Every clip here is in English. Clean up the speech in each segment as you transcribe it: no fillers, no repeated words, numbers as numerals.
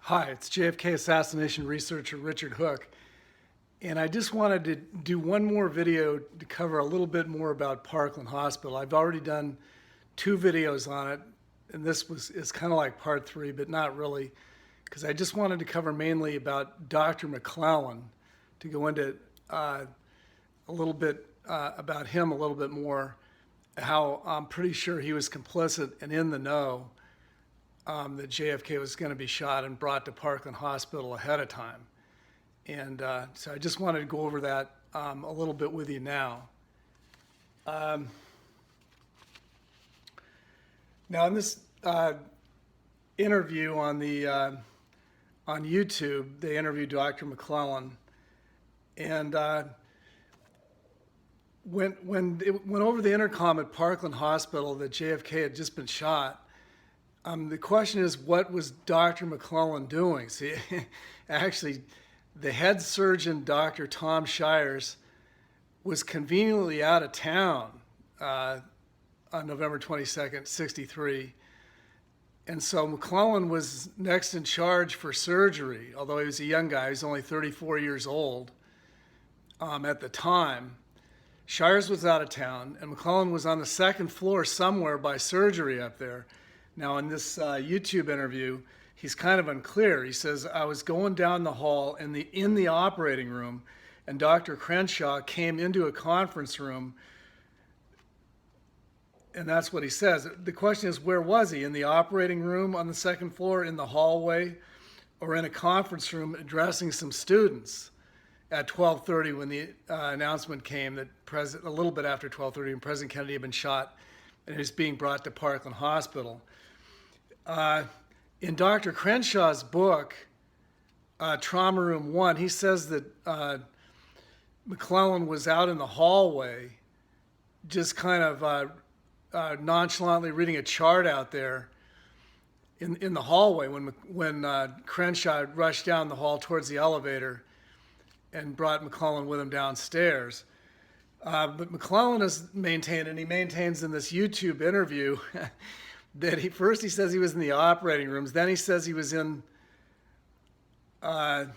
Hi, it's JFK assassination researcher Richard Hooke, and I just wanted to do one more video to cover a little bit more about Parkland Hospital. I've already done two videos on it, and this is kind of like part three, but not really, because I just wanted to cover mainly about Dr. McClellan, to go into a little bit about him a little bit more, how I'm pretty sure he was complicit and in the know that JFK was going to be shot and brought to Parkland Hospital ahead of time. And so I just wanted to go over that a little bit with you now. Now in this interview on YouTube, they interviewed Dr. McClellan, and when it went over the intercom at Parkland Hospital that JFK had just been shot, the question is, what was Dr. McClellan doing? See, actually, the head surgeon, Dr. Tom Shires, was conveniently out of town on November 22nd, 63. And so McClellan was next in charge for surgery, although he was a young guy. He was only 34 years old at the time. Shires was out of town, and McClellan was on the second floor somewhere by surgery up there. Now, in this YouTube interview, he's kind of unclear. He says, I was going down the hall in the operating room, and Dr. Crenshaw came into a conference room, and that's what he says. The question is, where was he? In the operating room on the second floor, in the hallway, or in a conference room addressing some students at 12:30 when the announcement came that a little bit after 12:30, and President Kennedy had been shot and he was being brought to Parkland Hospital. In Dr. Crenshaw's book, Trauma Room 1, he says that McClellan was out in the hallway, just kind of nonchalantly reading a chart out there in the hallway when Crenshaw rushed down the hall towards the elevator and brought McClellan with him downstairs. But McClellan has maintained, and he maintains in this YouTube interview, that first he says he was in the operating rooms, then he says he was in a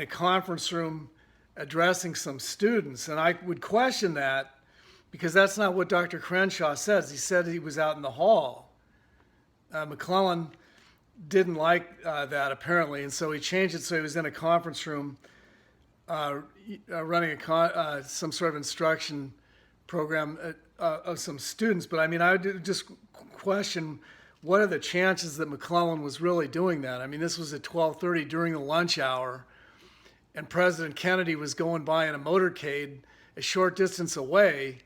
conference room addressing some students. And I would question that, because that's not what Dr. Crenshaw says. He said he was out in the hall. McClellan didn't like that, apparently, and so he changed it so he was in a conference room running some sort of instruction program of some students. But I mean, I would just question, what are the chances that McClellan was really doing that? I mean, this was at 12:30 during the lunch hour, and President Kennedy was going by in a motorcade a short distance away,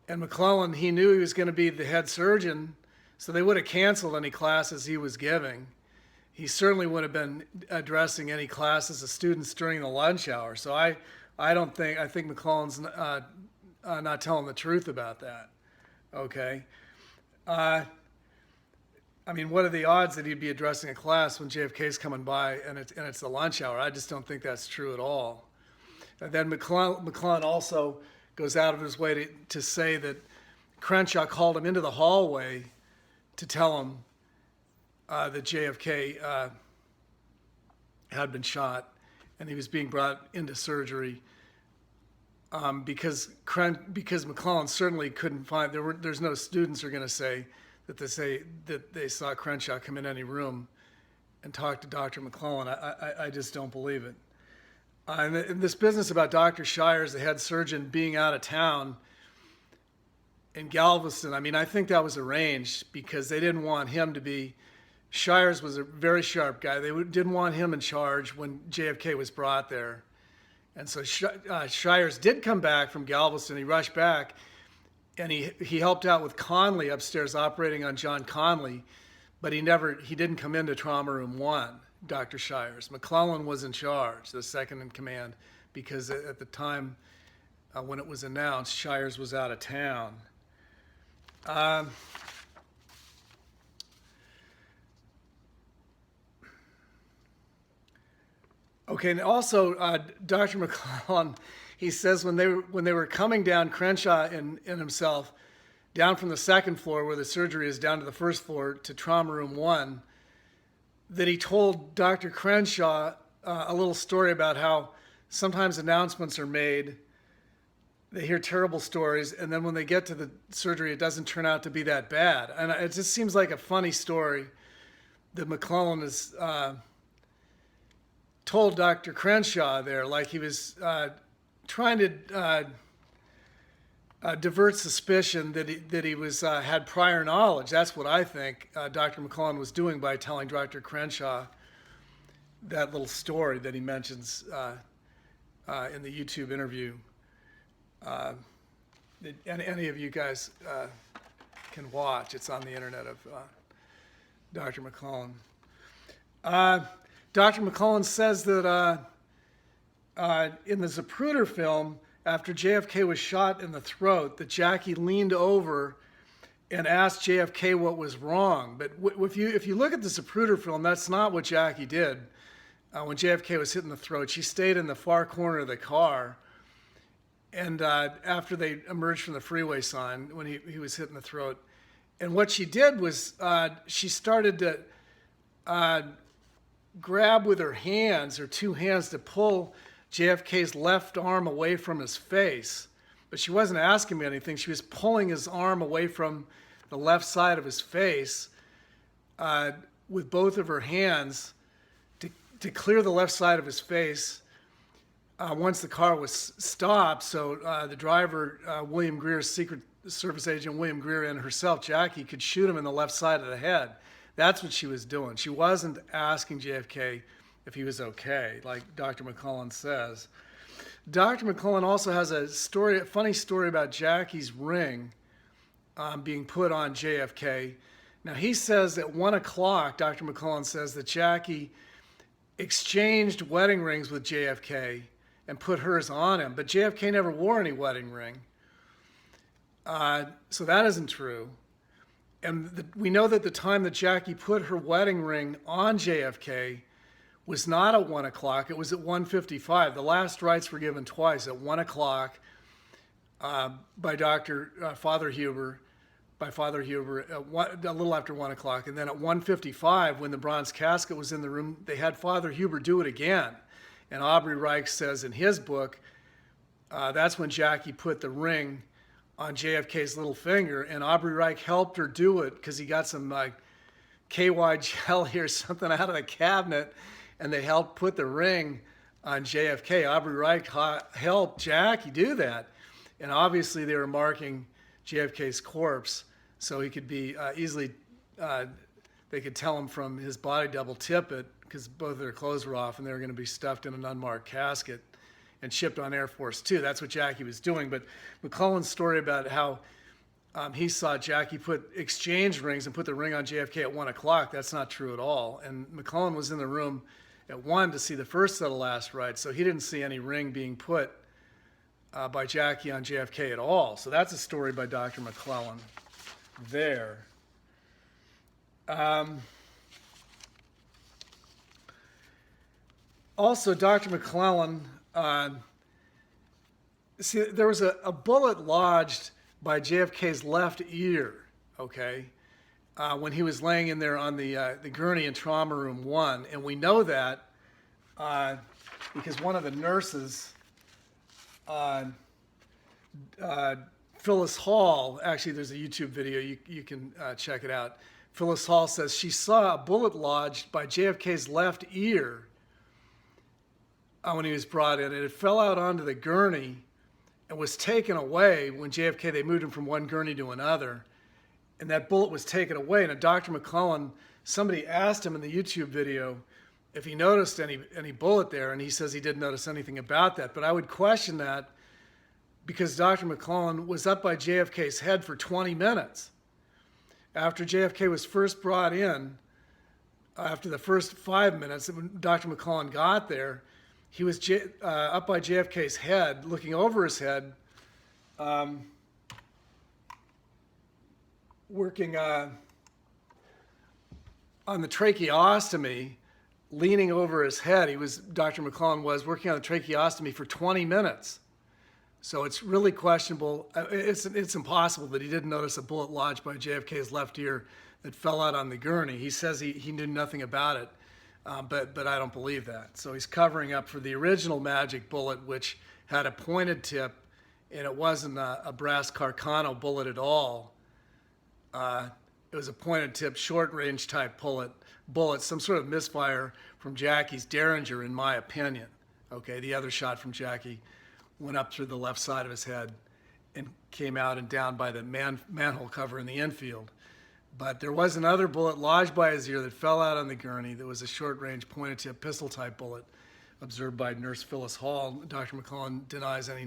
and McClellan, he knew he was going to be the head surgeon, so they would have canceled any classes he was giving. He certainly would have been addressing any classes of students during the lunch hour. So I think McClellan's not telling the truth about that. Okay. I mean, what are the odds that he'd be addressing a class when JFK's coming by and it's the lunch hour? I just don't think that's true at all. And then McClellan also goes out of his way to say that Crenshaw called him into the hallway to tell him that JFK had been shot and he was being brought into surgery because McClellan certainly couldn't find, there's no students who are going to say that they saw Crenshaw come in any room and talk to Dr. McClellan. I just don't believe it. And this business about Dr. Shires, the head surgeon, being out of town in Galveston, I mean, I think that was arranged because they didn't want him to be. Shires was a very sharp guy. They didn't want him in charge when JFK was brought there. And so Shires did come back from Galveston. He rushed back, and he helped out with Conley upstairs operating on John Conley, but he didn't come into Trauma Room 1, Dr. Shires. McClellan was in charge, the second in command, because at the time when it was announced, Shires was out of town. Okay, and also Dr. McClellan, he says when they were coming down, Crenshaw and himself, down from the second floor where the surgery is down to the first floor to Trauma Room 1, that he told Dr. Crenshaw a little story about how sometimes announcements are made, they hear terrible stories, and then when they get to the surgery, it doesn't turn out to be that bad. And it just seems like a funny story that McClellan has told Dr. Crenshaw there, like he was trying to divert suspicion that he was had prior knowledge. That's what I think Dr. McClellan was doing by telling Dr. Crenshaw that little story that he mentions in the YouTube interview. Any of you guys can watch. It's on the internet of Dr. McClellan. Dr. McClellan says that in the Zapruder film, after JFK was shot in the throat, that Jackie leaned over and asked JFK what was wrong. But if you look at the Zapruder film, that's not what Jackie did. When JFK was hit in the throat, she stayed in the far corner of the car. And after they emerged from the freeway sign, when he was hit in the throat. And what she did was she started to grab with her hands, her two hands, to pull JFK's left arm away from his face. But she wasn't asking me anything. She was pulling his arm away from the left side of his face with both of her hands to clear the left side of his face once the car was stopped. So the driver, William Greer, Secret Service agent William Greer, and herself, Jackie, could shoot him in the left side of the head. That's what she was doing. She wasn't asking JFK if he was okay, like Dr. McClellan says. Dr. McClellan also has a funny story about Jackie's ring being put on JFK. Now, he says at 1 o'clock, Dr. McClellan says that Jackie exchanged wedding rings with JFK and put hers on him, but JFK never wore any wedding ring. So that isn't true. And we know that the time that Jackie put her wedding ring on JFK was not at 1 o'clock, it was at 1:55. The last rites were given twice, at 1 o'clock by Father Huber, a little after 1 o'clock. And then at 1:55, when the bronze casket was in the room, they had Father Huber do it again. And Aubrey Reich says in his book, that's when Jackie put the ring on JFK's little finger, and Aubrey Reich helped her do it because he got some KY jelly or something out of the cabinet, and they helped put the ring on JFK. Aubrey Reich helped Jackie do that, and obviously they were marking JFK's corpse so he could be easily, they could tell him from his body double Tippit, because both of their clothes were off and they were going to be stuffed in an unmarked casket and shipped on Air Force Two. That's what Jackie was doing. But McClellan's story about how he saw Jackie exchange rings and put the ring on JFK at 1 o'clock, that's not true at all. And McClellan was in the room at 1 to see the first set of last rites, so he didn't see any ring being put by Jackie on JFK at all. So that's a story by Dr. McClellan there. Also, Dr. McClellan, see, there was a bullet lodged by JFK's left ear, okay, when he was laying in there on the gurney in Trauma Room 1. And we know that because one of the nurses, Phyllis Hall, actually there's a YouTube video, you can check it out. Phyllis Hall says she saw a bullet lodged by JFK's left ear when he was brought in, and it fell out onto the gurney and was taken away when JFK, they moved him from one gurney to another, and that bullet was taken away. And Dr. McClellan, somebody asked him in the YouTube video if he noticed any bullet there, and he says he didn't notice anything about that. But I would question that because Dr. McClellan was up by JFK's head for 20 minutes. After JFK was first brought in, after the first 5 minutes, when Dr. McClellan got there, he was up by JFK's head, looking over his head, working on the tracheostomy, leaning over his head. Dr. McClellan was working on the tracheostomy for 20 minutes. So it's really questionable. It's impossible that he didn't notice a bullet lodged by JFK's left ear that fell out on the gurney. He says he knew nothing about it. but I don't believe that. So he's covering up for the original magic bullet, which had a pointed tip, and it wasn't a brass Carcano bullet at all. It was a pointed tip, short range type bullet, some sort of misfire from Jackie's Derringer, in my opinion. Okay, the other shot from Jackie went up through the left side of his head and came out and down by the manhole cover in the infield. But there was another bullet lodged by his ear that fell out on the gurney that was a short-range pointed-tip pistol-type bullet observed by Nurse Phyllis Hall. Dr. McClellan denies any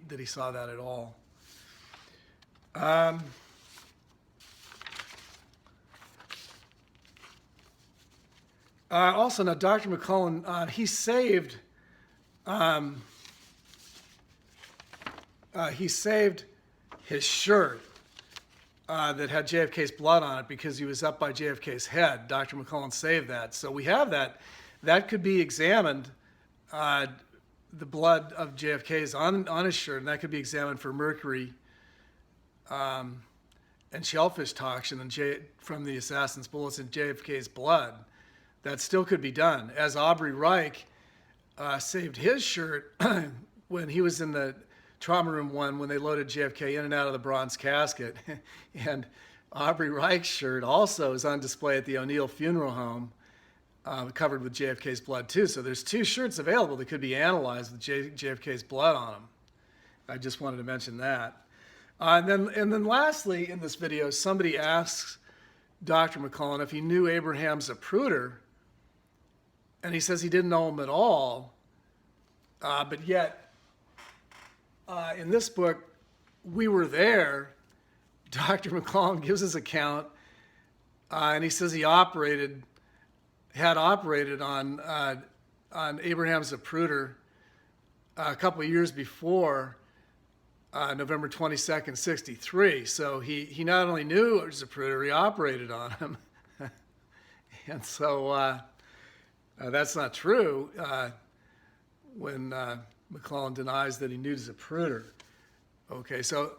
that he saw that at all. Also, now Dr. McClellan, he saved his shirt that had JFK's blood on it because he was up by JFK's head. Dr. McClellan saved that. So we have that. That could be examined, the blood of JFK's on his shirt, and that could be examined for mercury and shellfish toxin from the assassin's bullets in JFK's blood. That still could be done. As Aubrey Reich saved his shirt when he was in the trauma room 1 when they loaded JFK in and out of the bronze casket. And Aubrey Reich's shirt also is on display at the O'Neill Funeral Home, covered with JFK's blood too. So there's 2 shirts available that could be analyzed with JFK's blood on them. I just wanted to mention that. And then lastly in this video, somebody asks Dr. McClellan if he knew Abraham Zapruder, and he says he didn't know him at all, but yet in this book, we were there. Dr. McClellan gives his account, and he says he had operated on Abraham Zapruder a couple of years before, November 22nd, 63. So he not only knew Zapruder, he operated on him. And so that's not true when McClellan denies that he knew Zapruder. Okay, so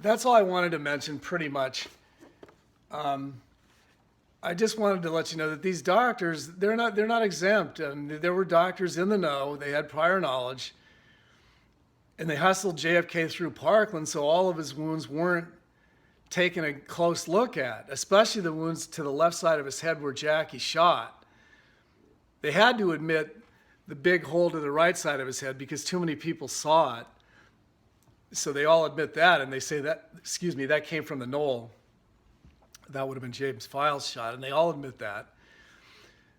that's all I wanted to mention pretty much. I just wanted to let you know that these doctors, they're not exempt. There were doctors in the know, they had prior knowledge, and they hustled JFK through Parkland so all of his wounds weren't taken a close look at, especially the wounds to the left side of his head where Jackie shot. They had to admit the big hole to the right side of his head because too many people saw it. So they all admit that, and they say that, that came from the knoll. That would have been James Files' shot, and they all admit that.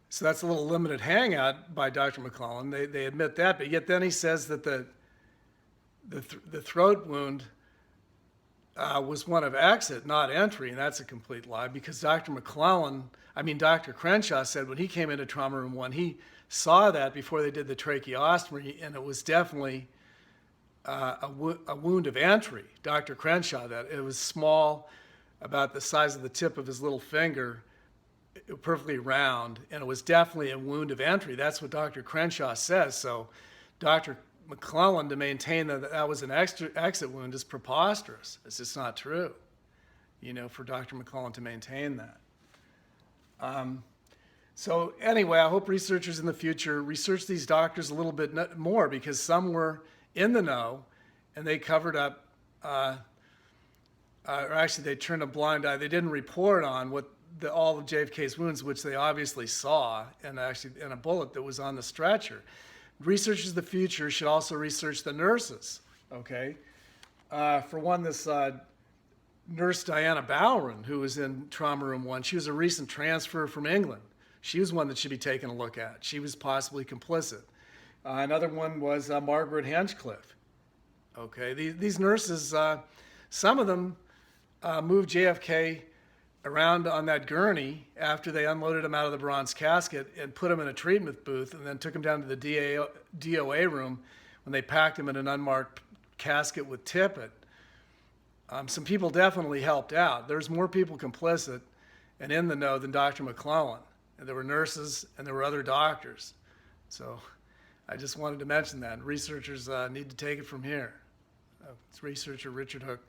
So that's a little limited hangout by Dr. McClellan. They admit that, but yet then he says that the throat wound was one of exit, not entry, and that's a complete lie because Dr. Crenshaw said when he came into trauma room 1, he saw that before they did the tracheostomy, and it was definitely a wound of entry. Dr. Crenshaw, that it was small, about the size of the tip of his little finger, perfectly round, and it was definitely a wound of entry. That's what Dr. Crenshaw says. So Dr. McClellan to maintain that that was an exit wound is preposterous. It's just not true, for Dr. McClellan to maintain that. So anyway, I hope researchers in the future research these doctors a little bit more because some were in the know and they covered up, or actually they turned a blind eye. They didn't report on all of JFK's wounds, which they obviously saw, and actually in a bullet that was on the stretcher. Researchers of the future should also research the nurses, okay? For one, this nurse Diana Bowron, who was in trauma room 1, she was a recent transfer from England. She was one that should be taken a look at. She was possibly complicit. Another one was Margaret Hinchcliffe. Okay, these nurses, some of them moved JFK around on that gurney after they unloaded him out of the bronze casket and put him in a treatment booth and then took him down to the DOA room when they packed him in an unmarked casket with tippet. Some people definitely helped out. There's more people complicit and in the know than Dr. McClellan. And there were nurses and there were other doctors. So I just wanted to mention that. Researchers need to take it from here. It's researcher Richard Hooke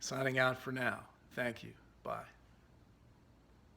signing out for now. Thank you. Bye.